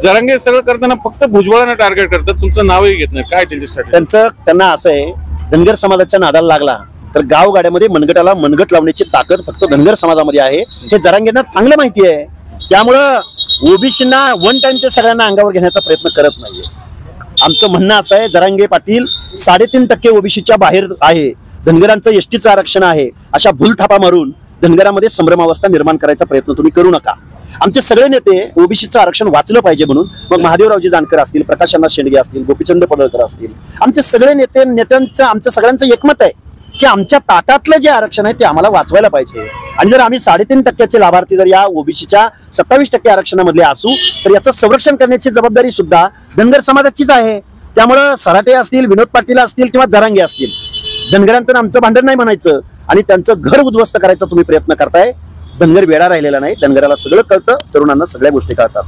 जरांगे सगळं करताना फक्त भुजबळांना टार्गेट करतात, तुमचं नावही घेत नाही, काय त्यांच्यासाठी? त्यांना असं आहे, धनगर समाजाच्या नादाला लागला तर गावगाड्यामध्ये मनगटाला मनगट लावण्याची ताकद फक्त धनगर समाजामध्ये आहे, हे जरांगेंना चांगलं माहिती आहे. त्यामुळं ओबीसींना वन टाइम ते सगळ्यांना अंगावर घेण्याचा प्रयत्न करत नाहीये. आमचं म्हणणं असं आहे, जरांगे पाटील 3.5% ओबीसीच्या बाहेर आहे, धनगरांचं एसटीचं आरक्षण आहे, अशा भूलथापा मारून धनगरामध्ये संभ्रमावस्था निर्माण करायचा प्रयत्न तुम्ही करू नका. आमचे सगळे नेते ओबीसीचं आरक्षण वाचलं पाहिजे म्हणून, मग महादेवरावजी जानकर असतील, प्रकाशअण्णा शेंडगे असतील, गोपीचंद पडळकर असतील, आमचे सगळे नेत्यांचं आमच्या सगळ्यांचं एकमत आहे की आमच्या ताटातलं जे आरक्षण आहे ते आम्हाला वाचवायला पाहिजे. आणि जर आम्ही 3.5% लाभार्थी जर या ओबीसीच्या 27% आरक्षणामधले असू तर याचं संरक्षण करण्याची जबाबदारी सुद्धा धनगर समाजाचीच आहे. त्यामुळं सराटे असतील, विनोद पाटील असतील किंवा जरांगे असतील, धनगरांचं आमचं भांडण नाही म्हणायचं आणि त्यांचं घर उद्ध्वस्त करायचा तुम्ही प्रयत्न करताय. धनगर वेडा राहिलेला नाही, धनगराला सगळं कळतं, तरुणांना सगळ्या गोष्टी कळतात.